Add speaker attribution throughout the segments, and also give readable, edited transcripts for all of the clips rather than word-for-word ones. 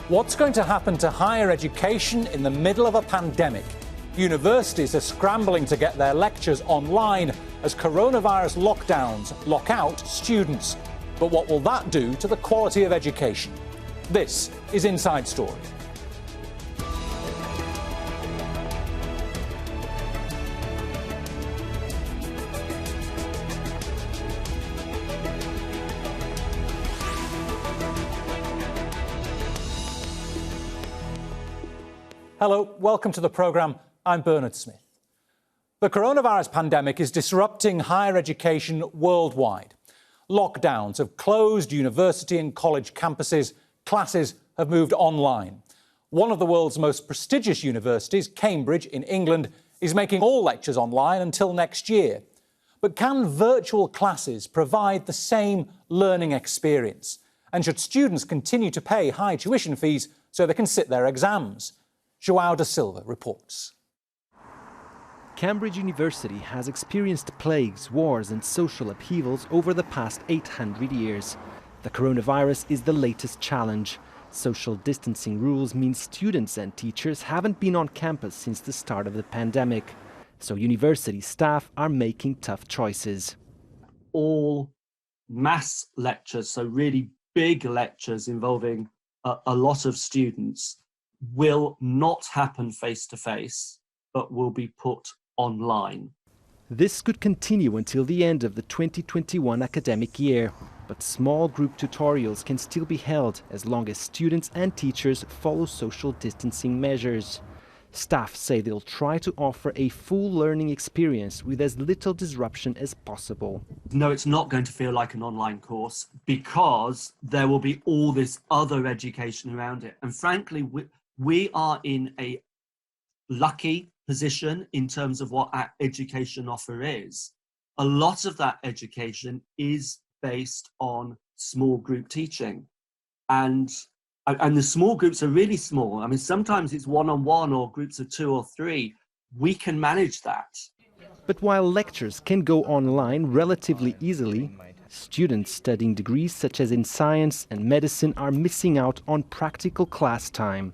Speaker 1: What's going to happen to higher education in the middle of a pandemic? Universities are scrambling to get their lectures online as coronavirus lockdowns lock out students. But what will that do to the quality of education? This is Inside Story. Hello, welcome to the programme. I'm Bernard Smith. The coronavirus pandemic is disrupting higher education worldwide. Lockdowns have closed university and college campuses. Classes have moved online. One of the world's most prestigious universities, Cambridge in England, is making all lectures online until next year. But can virtual classes provide the same learning experience? And should students continue to pay high tuition fees so they can sit their exams? João da Silva reports.
Speaker 2: Cambridge University has experienced plagues, wars and social upheavals over the past 800 years. The coronavirus is the latest challenge. Social distancing rules mean students and teachers haven't been on campus since the start of the pandemic. So university staff are making tough choices.
Speaker 3: All mass lectures, so really big lectures involving a lot of students, will not happen face-to-face, but will be put online.
Speaker 2: This could continue until the end of the 2021 academic year, but small group tutorials can still be held as long as students and teachers follow social distancing measures. Staff say they'll try to offer a full learning experience with as little disruption as possible.
Speaker 3: No, it's not going to feel like an online course because there will be all this other education around it. And frankly, we are in a lucky position in terms of what our education offer is. A lot of that education is based on small group teaching. And the small groups are really small. I mean, sometimes it's one-on-one or groups of 2 or 3. We can manage that.
Speaker 2: But while lectures can go online relatively easily, students studying degrees such as in science and medicine are missing out on practical class time.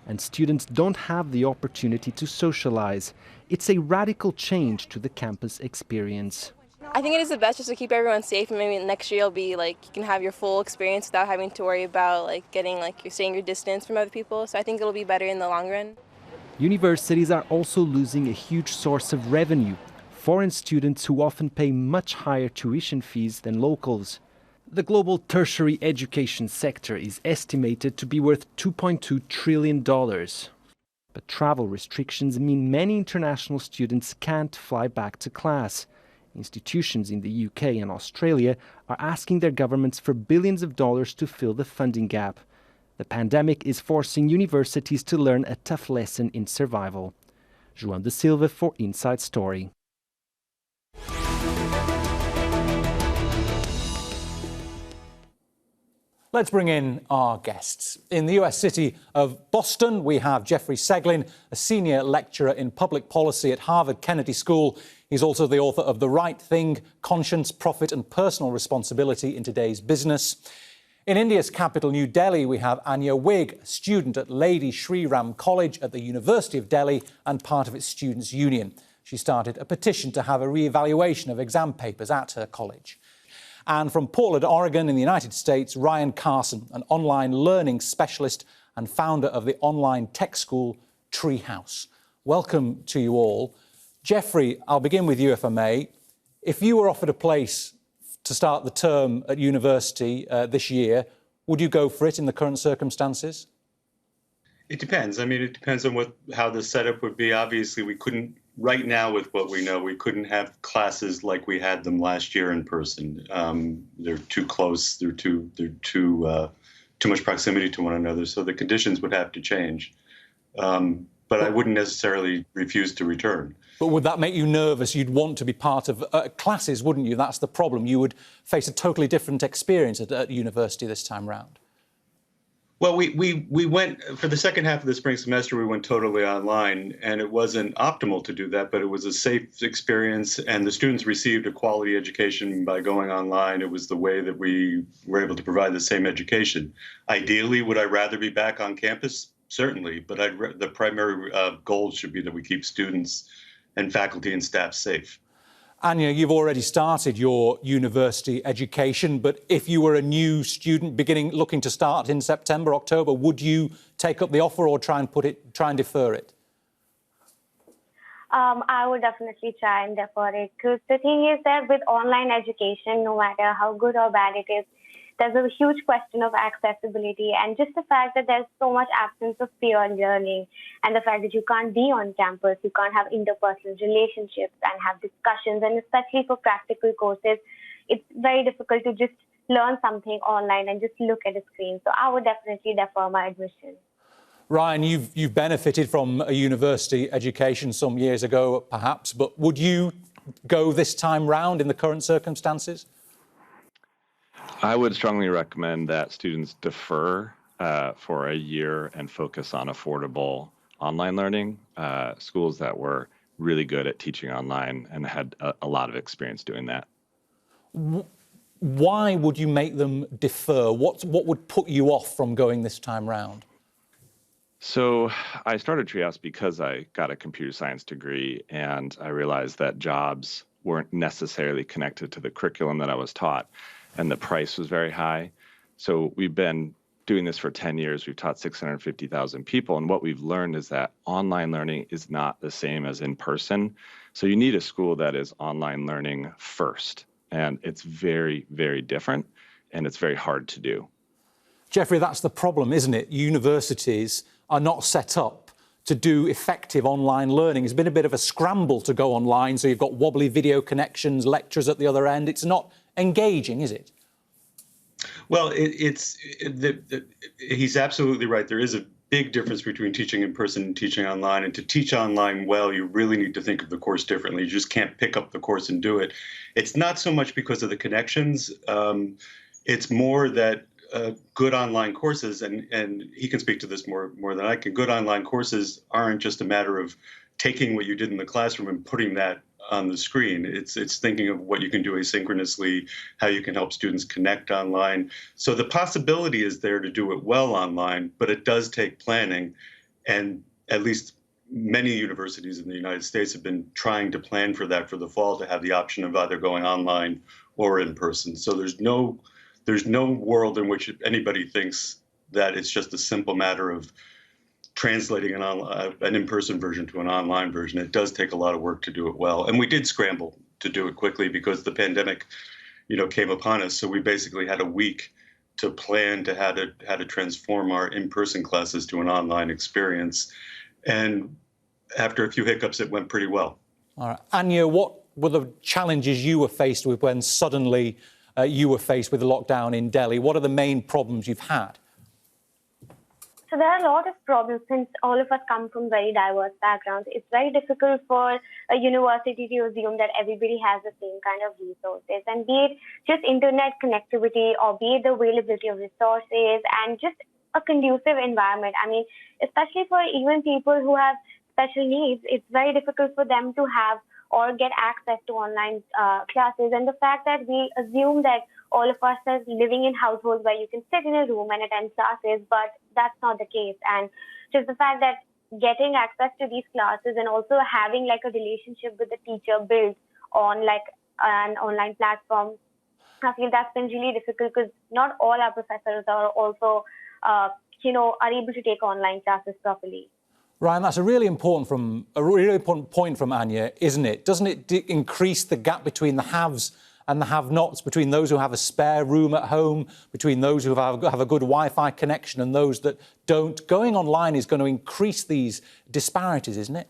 Speaker 2: And students don't have the opportunity to socialize. It's a radical change to the campus experience.
Speaker 4: I think it is the best just to keep everyone safe, and maybe next year it'll be like you can have your full experience without having to worry about getting you're staying your distance from other people. So I think it'll be better in the long run.
Speaker 2: Universities are also losing a huge source of revenue. Foreign students who often pay much higher tuition fees than locals. The global tertiary education sector is estimated to be worth $2.2 trillion. But travel restrictions mean many international students can't fly back to class. Institutions in the UK and Australia are asking their governments for billions of dollars to fill the funding gap. The pandemic is forcing universities to learn a tough lesson in survival. João da Silva for Inside Story.
Speaker 1: Let's bring in our guests. In the US city of Boston, we have Jeffrey Seglin, a senior lecturer in public policy at Harvard Kennedy School. He's also the author of The Right Thing, Conscience, Profit and Personal Responsibility in Today's Business. In India's capital, New Delhi, we have Aanya, a student at Lady Shri Ram College at the University of Delhi and part of its Students' Union. She started a petition to have a re-evaluation of exam papers at her college. And from Portland, Oregon in the United States, Ryan Carson, an online learning specialist and founder of the online tech school Treehouse. Welcome to you all. Jeffrey, I'll begin with you if I may. If you were offered a place to start the term at university this year, would you go for it in the current circumstances?
Speaker 5: It depends. I mean, it depends on how the setup would be. Obviously, we couldn't, right now with what we know, we couldn't have classes like we had them last year in person. They're too close. They're too much proximity to one another. So the conditions would have to change. But I wouldn't necessarily refuse to return.
Speaker 1: But would that make you nervous? You'd want to be part of classes, wouldn't you? That's the problem. You would face a totally different experience at university this time round.
Speaker 5: Well, we went for the second half of the spring semester, we went totally online, and it wasn't optimal to do that, but it was a safe experience, and the students received a quality education by going online. It was the way that we were able to provide the same education. Ideally, would I rather be back on campus? Certainly, but the primary goal should be that we keep students and faculty and staff safe.
Speaker 1: Aanya, you've already started your university education, but if you were a new student looking to start in September, October, would you take up the offer or try and defer it?
Speaker 6: I would definitely try and defer it, because the thing is that with online education, no matter how good or bad it is, there's a huge question of accessibility, and just the fact that there's so much absence of peer learning, and the fact that you can't be on campus, you can't have interpersonal relationships and have discussions, and especially for practical courses, it's very difficult to just learn something online and just look at a screen. So I would definitely defer my admission.
Speaker 1: Ryan, you've benefited from a university education some years ago, perhaps, but would you go this time round in the current circumstances?
Speaker 7: I would strongly recommend that students defer for a year and focus on affordable online learning. Schools that were really good at teaching online and had a lot of experience doing that.
Speaker 1: Why would you make them defer? What would put you off from going this time round?
Speaker 7: So I started Treehouse because I got a computer science degree, and I realized that jobs weren't necessarily connected to the curriculum that I was taught, and the price was very high. So we've been doing this for 10 years. We've taught 650,000 people, and what we've learned is that online learning is not the same as in person. So you need a school that is online learning first, and it's very, very different, and it's very hard to do.
Speaker 1: Jeffrey, that's the problem, isn't it? Universities are not set up to do effective online learning. It's been a bit of a scramble to go online, so you've got wobbly video connections, lectures at the other end. It's not engaging, is it?
Speaker 5: Well, he's absolutely right. There is a big difference between teaching in person and teaching online. And to teach online well, you really need to think of the course differently. You just can't pick up the course and do it. It's not so much because of the connections. It's more that good online courses, and he can speak to this more than I can, good online courses aren't just a matter of taking what you did in the classroom and putting that on the screen. It's thinking of what you can do asynchronously, how you can help students connect online. So the possibility is there to do it well online, but it does take planning. And at least many universities in the United States have been trying to plan for that for the fall, to have the option of either going online or in person. So there's no world in which anybody thinks that it's just a simple matter of translating an in-person version to an online version. It does take a lot of work to do it well. And we did scramble to do it quickly because the pandemic, came upon us. So we basically had a week to plan to how to transform our in-person classes to an online experience. And after a few hiccups, it went pretty well. All right.
Speaker 1: Aanya, what were the challenges you were faced with when suddenly you were faced with the lockdown in Delhi? What are the main problems you've had?
Speaker 6: So there are a lot of problems since all of us come from very diverse backgrounds. It's very difficult for a university to assume that everybody has the same kind of resources, and be it just internet connectivity or be it the availability of resources and just a conducive environment. I mean, especially for even people who have special needs, it's very difficult for them to have or get access to online classes. And the fact that we assume that all of us are living in households where you can sit in a room and attend classes, but that's not the case. And just the fact that getting access to these classes and also having like a relationship with the teacher built on like an online platform, I feel that's been really difficult because not all our professors are also, are able to take online classes properly.
Speaker 1: Ryan, that's a really important point from Aanya, isn't it? Doesn't it increase the gap between the haves and the have-nots, between those who have a spare room at home, between those who have a good Wi-Fi connection and those that don't? Going online is going to increase these disparities, isn't it?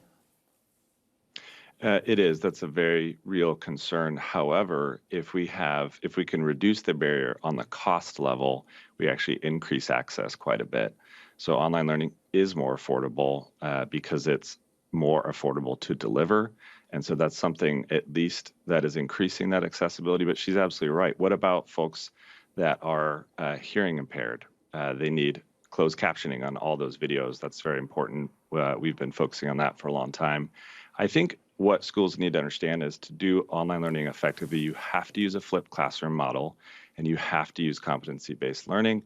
Speaker 7: It is. That's a very real concern. However, if we can reduce the barrier on the cost level, we actually increase access quite a bit. So online learning is more affordable because it's more affordable to deliver. And so that's something at least that is increasing that accessibility. But she's absolutely right. What about folks that are hearing impaired? They need closed captioning on all those videos. That's very important. We've been focusing on that for a long time. I think what schools need to understand is to do online learning effectively, you have to use a flipped classroom model, and you have to use competency-based learning,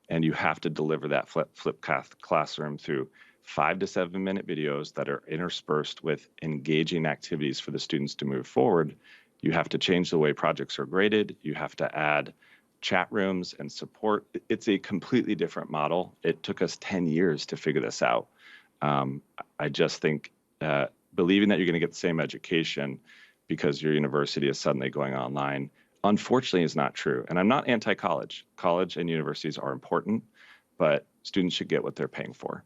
Speaker 7: and you have to deliver that flipped classroom through 5 to 7 minute videos that are interspersed with engaging activities for the students to move forward. You have to change the way projects are graded. You have to add chat rooms and support. It's a completely different model. It took us 10 years to figure this out. I just think believing that you're going to get the same education because your university is suddenly going online, unfortunately, is not true. And I'm not anti-college. College and universities are important, but students should get what they're paying for.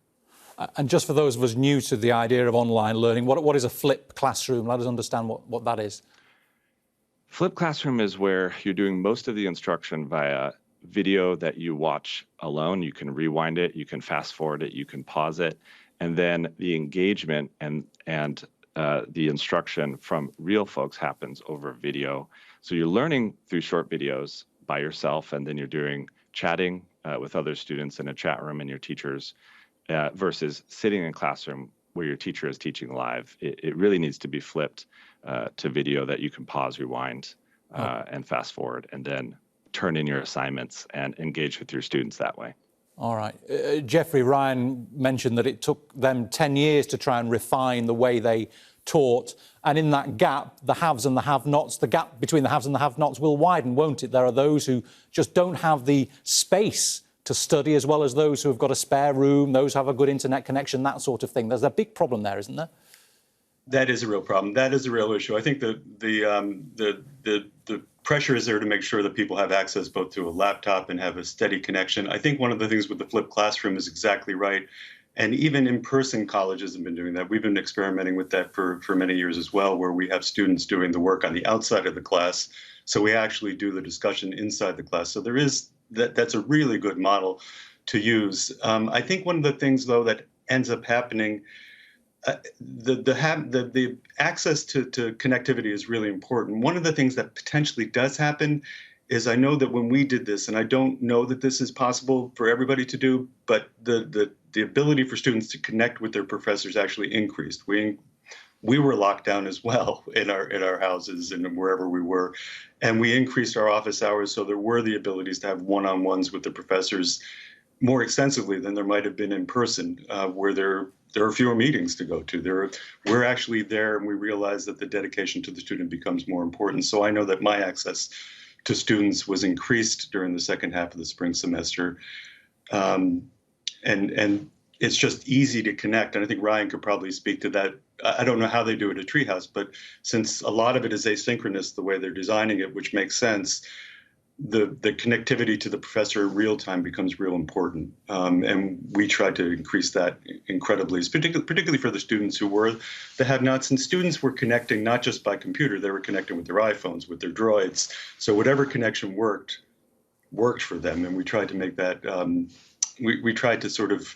Speaker 1: And just for those of us new to the idea of online learning, what is a flipped classroom? Let us understand what that is.
Speaker 7: Flipped classroom is where you're doing most of the instruction via video that you watch alone. You can rewind it, you can fast forward it, you can pause it, and then the engagement and the instruction from real folks happens over video. So you're learning through short videos by yourself, and then you're doing chatting with other students in a chat room and your teachers, versus sitting in a classroom where your teacher is teaching live. It really needs to be flipped to video that you can pause, rewind, and fast forward, and then turn in your assignments and engage with your students that way.
Speaker 1: All right. Jeffrey, Ryan mentioned that it took them 10 years to try and refine the way they taught. And in that gap, the haves and the have-nots, the gap between the haves and the have-nots will widen, won't it? There are those who just don't have the space to study, as well as those who have got a spare room, those who have a good internet connection, that sort of thing. There's a big problem there, isn't there?
Speaker 5: That is a real problem. That is a real issue. I think the pressure is there to make sure that people have access both to a laptop and have a steady connection. I think one of the things with the flipped classroom is exactly right. And even in-person colleges have been doing that. We've been experimenting with that for many years as well, where we have students doing the work on the outside of the class. So we actually do the discussion inside the class. So there is that's a really good model to use. I think one of the things, though, that ends up happening, the access to connectivity is really important. One of the things that potentially does happen is, I know that when we did this, and I don't know that this is possible for everybody to do, but the ability for students to connect with their professors actually increased. We were locked down as well in our houses and wherever we were, and we increased our office hours, so there were the abilities to have one-on-ones with the professors more extensively than there might have been in person, where there are fewer meetings to go to. We're actually there, and we realize that the dedication to the student becomes more important. So I know that my access to students was increased during the second half of the spring semester, and it's just easy to connect. And I think Ryan could probably speak to that. I don't know how they do it at Treehouse, but since a lot of it is asynchronous, the way they're designing it, which makes sense, the connectivity to the professor in real time becomes real important. And we try to increase that incredibly, particularly for the students who were the have-nots. And students were connecting not just by computer, they were connecting with their iPhones, with their droids. So whatever connection worked for them. And we tried to make that, we tried to sort of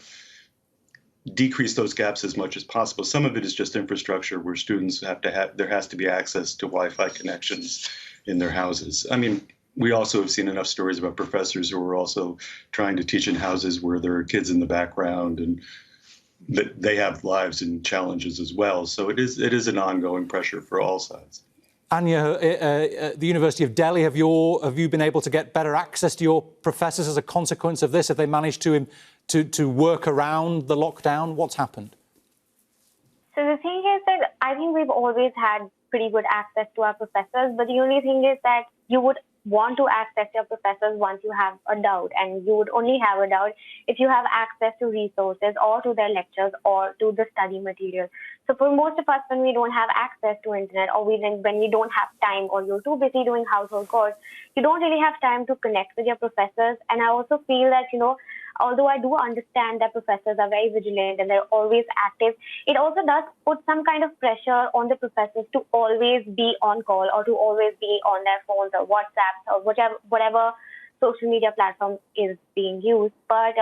Speaker 5: decrease those gaps as much as possible. Some of it is just infrastructure, where students there has to be access to Wi-Fi connections in their houses. I mean, we also have seen enough stories about professors who are also trying to teach in houses where there are kids in the background, and that they have lives and challenges as well. So it is an ongoing pressure for all sides.
Speaker 1: Aanya, at the University of Delhi, have you been able to get better access to your professors as a consequence of this? Have they managed to work around the lockdown? What's happened?
Speaker 6: So the thing is that I think we've always had pretty good access to our professors, but the only thing is that you would want to access your professors once you have a doubt, and you would only have a doubt if you have access to resources or to their lectures or to the study material. So for most of us, when we don't have access to internet, or when we don't have time, or you're too busy doing household chores, you don't really have time to connect with your professors. And I also feel that, although I do understand that professors are very vigilant and they're always active, it also does put some kind of pressure on the professors to always be on call, or to always be on their phones or WhatsApps or whatever social media platform is being used. But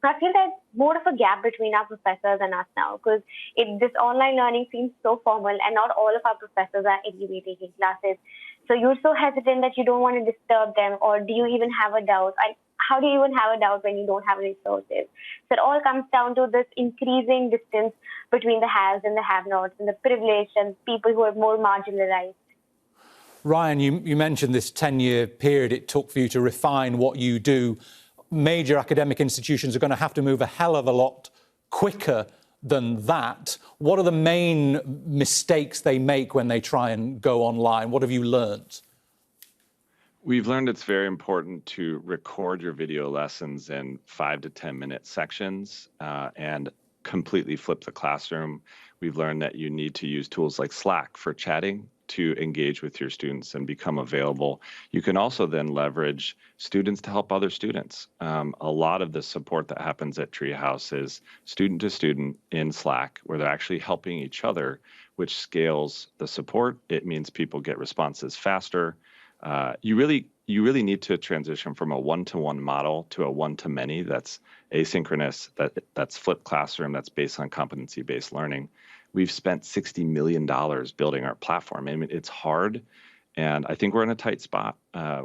Speaker 6: I feel there's more of a gap between our professors and us now, because this online learning seems so formal, and not all of our professors are anyway taking classes. So you're so hesitant that you don't want to disturb them, or do you even have a doubt? how do you even have a doubt when you don't have resources? So it all comes down to this increasing distance between the haves and the have-nots, and the privileged and people who are more marginalized.
Speaker 1: Ryan, you mentioned this 10-year period it took for you to refine what you do. Major academic institutions are going to have to move a hell of a lot quicker than that. What are the main mistakes they make when they try and go online? What have you learned?
Speaker 7: We've learned it's very important to record your video lessons in 5 to 10 minute sections and completely flip the classroom. We've learned that you need to use tools like Slack for chatting to engage with your students and become available. You can also then leverage students to help other students. A lot of the support that happens at Treehouse is student to student in Slack, where they're actually helping each other, which scales the support. It means people get responses faster. You really need to transition from a one-to-one model to a one-to-many that's asynchronous, that's flipped classroom, that's based on competency-based learning. We've spent $60 million building our platform. I mean, it's hard, and I think we're in a tight spot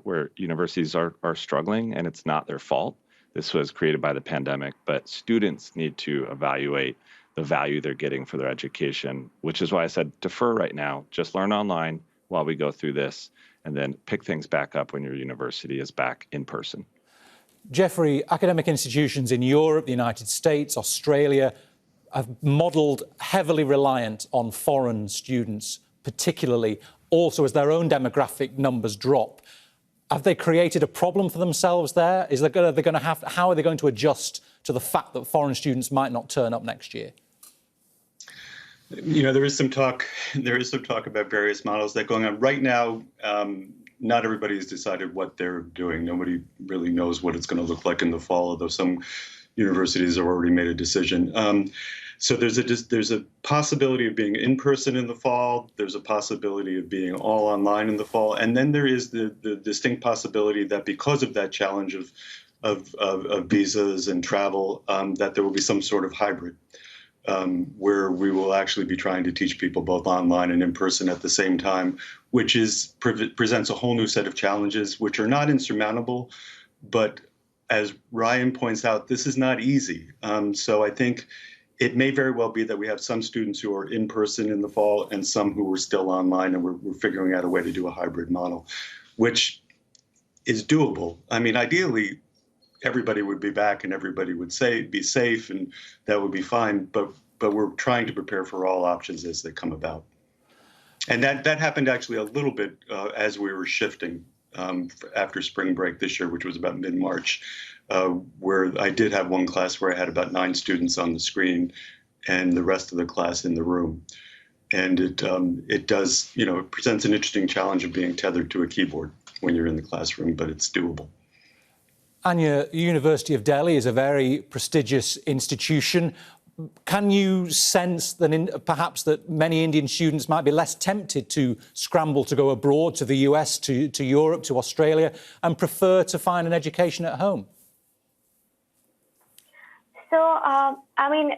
Speaker 7: where universities are struggling, and it's not their fault. This was created by the pandemic, but students need to evaluate the value they're getting for their education, which is why I said defer right now, just learn online while we go through this, and then pick things back up when your university is back in person.
Speaker 1: Jeffrey, academic institutions in Europe, the United States, Australia have modelled heavily reliant on foreign students, particularly also as their own demographic numbers drop. Have they created a problem for themselves there? How are they going to adjust to the fact that foreign students might not turn up next year?
Speaker 5: You know, there is some talk about various models that are going on right now. Not everybody has decided what they're doing. Nobody really knows what it's going to look like in the fall, although some universities have already made a decision. So there's a possibility of being in person in the fall. There's a possibility of being all online in the fall, and then there is the distinct possibility that because of that challenge of visas and travel, that there will be some sort of hybrid. Where we will actually be trying to teach people both online and in person at the same time, which presents a whole new set of challenges, which are not insurmountable. But as Ryan points out, this is not easy. So I think it may very well be that we have some students who are in person in the fall and some who are still online, and we're figuring out a way to do a hybrid model, which is doable. I mean, ideally, everybody would be back and everybody would be safe, and that would be fine. But we're trying to prepare for all options as they come about. And that happened actually a little bit as we were shifting after spring break this year, which was about mid-March, where I did have one class where I had about 9 students on the screen and the rest of the class in the room. And it does, it presents an interesting challenge of being tethered to a keyboard when you're in the classroom, but it's doable.
Speaker 1: Aanya, University of Delhi is a very prestigious institution. Can you sense that perhaps that many Indian students might be less tempted to scramble to go abroad, to the US, to Europe, to Australia, and prefer to find an education at home?
Speaker 6: So, I mean,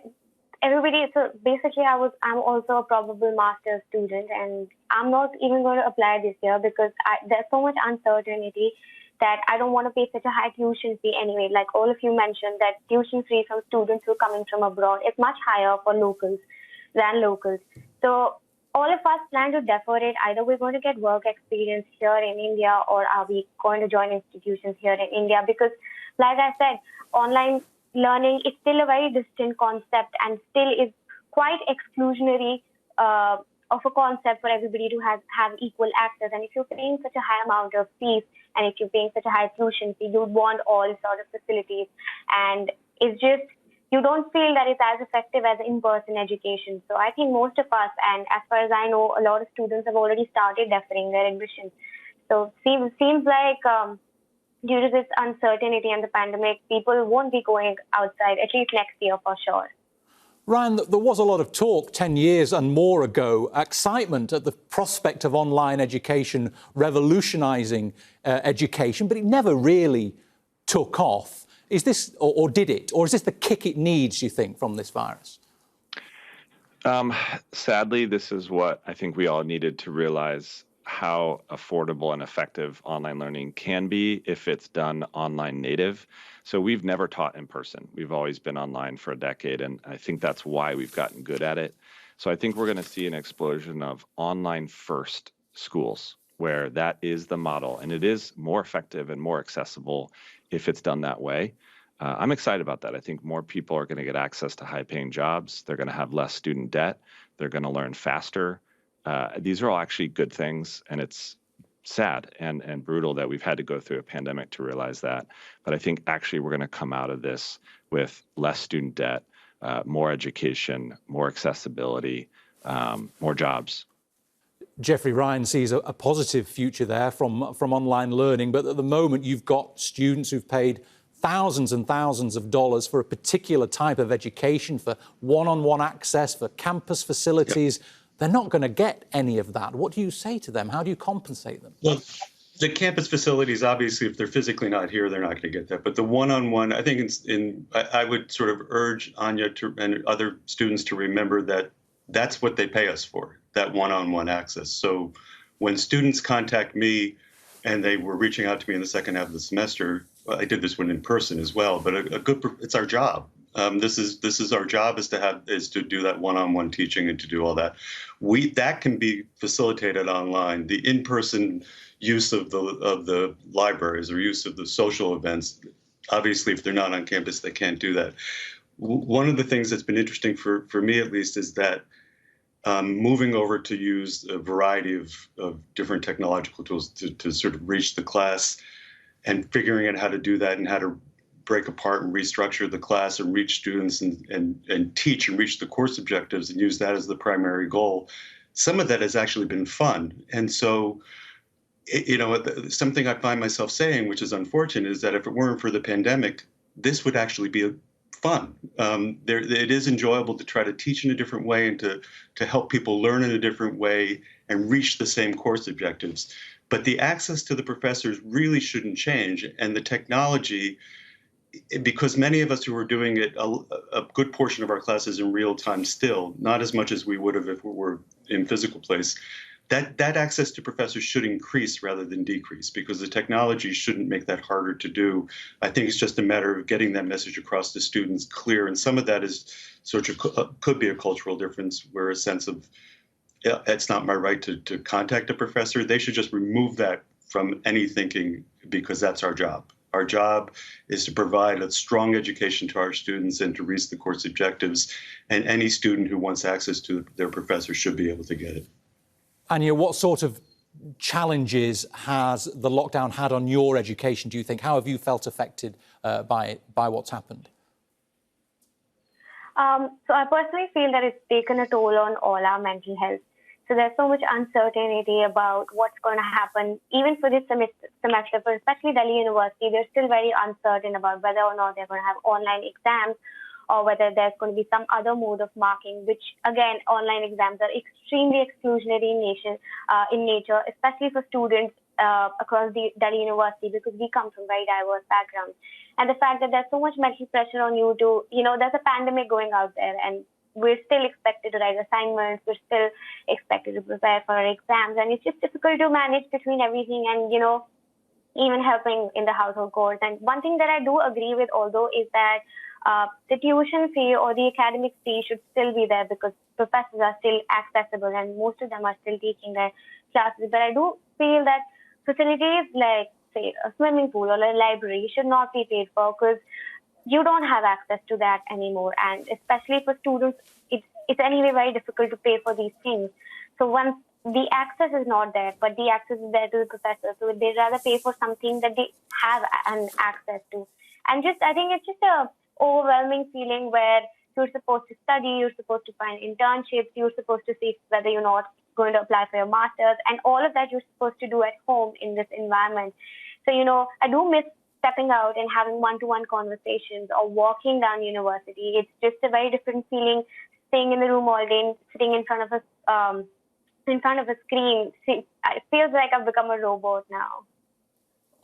Speaker 6: so basically I'm also a probable master's student, and I'm not even going to apply this year because there's so much uncertainty that I don't want to pay such a high tuition fee anyway. Like all of you mentioned, that tuition fee from students who are coming from abroad is much higher for locals than locals. So all of us plan to defer it. Either we're going to get work experience here in India, or are we going to join institutions here in India? Because like I said, online learning is still a very distant concept and still is quite exclusionary of a concept for everybody to have equal access. And if you're paying such a high amount of fees, and if you're paying such a high tuition fee, you'd want all sort of facilities. And it's just, you don't feel that it's as effective as in-person education. So I think most of us, and as far as I know, a lot of students have already started deferring their admission. So it seems like due to this uncertainty and the pandemic, people won't be going outside, at least next year for sure.
Speaker 1: Ryan, there was a lot of talk 10 years and more ago, excitement at the prospect of online education revolutionising education, but it never really took off. Is this, or did it? Or is this the kick it needs, you think, from this virus?
Speaker 7: Sadly, this is what I think we all needed to realize how affordable and effective online learning can be if it's done online native. So we've never taught in person. We've always been online for a decade, and I think that's why we've gotten good at it. So I think we're going to see an explosion of online first schools where that is the model, and it is more effective and more accessible if it's done that way. I'm excited about that. I think more people are going to get access to high-paying jobs. They're going to have less student debt. They're going to learn faster. These are all actually good things, and it's sad and brutal that we've had to go through a pandemic to realize that. But I think actually we're going to come out of this with less student debt, more education, more accessibility, more jobs.
Speaker 1: Jeffrey, Ryan sees a positive future there from online learning, but at the moment you've got students who've paid thousands and thousands of dollars for a particular type of education, for one-on-one access, for campus facilities. Yep. They're not going to get any of that. What do you say to them? How do you compensate them?
Speaker 5: Well, the campus facilities, obviously, if they're physically not here, they're not going to get that. But the one-on-one, I think I would sort of urge Aanya and other students to remember that that's what they pay us for, that one-on-one access. So when students contact me and they were reaching out to me in the second half of the semester, I did this one in person as well, but it's our job. This is our job is to do that one-on-one teaching and to do all that. That can be facilitated online. The in-person use of the libraries or use of the social events, obviously, if they're not on campus, they can't do that. One of the things that's been interesting for me, at least, is that moving over to use a variety of different technological tools to sort of reach the class and figuring out how to do that and how to break apart and restructure the class and reach students and teach and reach the course objectives and use that as the primary goal. Some of that has actually been fun. And so, something I find myself saying, which is unfortunate, is that if it weren't for the pandemic, this would actually be fun. It is enjoyable to try to teach in a different way and to help people learn in a different way and reach the same course objectives. But the access to the professors really shouldn't change. And the technology, because many of us who are doing it, a good portion of our classes in real time still, not as much as we would have if we were in physical place, that access to professors should increase rather than decrease, because the technology shouldn't make that harder to do. I think it's just a matter of getting that message across to students clear. And some of that is could be a cultural difference, where a sense of, it's not my right to contact a professor. They should just remove that from any thinking, because that's our job. Our job is to provide a strong education to our students and to reach the course objectives. And any student who wants access to their professor should be able to get it.
Speaker 1: Aanya, what sort of challenges has the lockdown had on your education, do you think? How have you felt affected by what's happened?
Speaker 6: So I personally feel that it's taken a toll on all our mental health. So there's so much uncertainty about what's going to happen, even for this semester, for especially Delhi University. They're still very uncertain about whether or not they're going to have online exams, or whether there's going to be some other mode of marking, which, again, online exams are extremely exclusionary in nature, especially for students across the Delhi University, because we come from very diverse backgrounds. And the fact that there's so much mental pressure on you to, there's a pandemic going out there, and we're still expected to write assignments, we're still expected to prepare for our exams, and it's just difficult to manage between everything and, even helping in the household chores. And one thing that I do agree with, although, is that the tuition fee or the academic fee should still be there, because professors are still accessible and most of them are still teaching their classes. But I do feel that facilities like, say, a swimming pool or a library should not be paid for, because you don't have access to that anymore. And especially for students, it's anyway very difficult to pay for these things. So once the access is not there, but the access is there to the professor, so they'd rather pay for something that they have an access to. And I think it's just a overwhelming feeling where you're supposed to study, you're supposed to find internships, you're supposed to see whether you're not going to apply for your master's, and all of that you're supposed to do at home in this environment. So, I do miss stepping out and having one-to-one conversations or walking down university. It's just a very different feeling, staying in the room all day, sitting in front of a screen. It feels like I've become a robot now.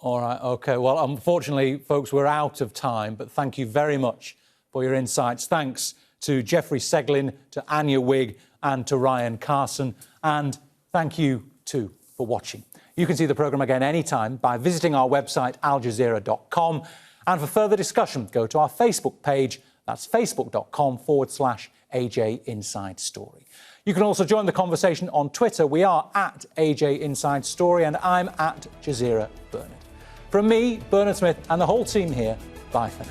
Speaker 1: All right, OK. Well, unfortunately, folks, we're out of time, but thank you very much for your insights. Thanks to Jeffrey Seglin, to Aanya Wigg and to Ryan Carson. And thank you to for watching. You can see the programme again anytime by visiting our website aljazeera.com. And for further discussion, go to our Facebook page. That's facebook.com/AJ Inside Story. You can also join the conversation on Twitter. We are at AJ Inside Story, and I'm at Jazeera Bernard. From me, Bernard Smith, and the whole team here, bye for now.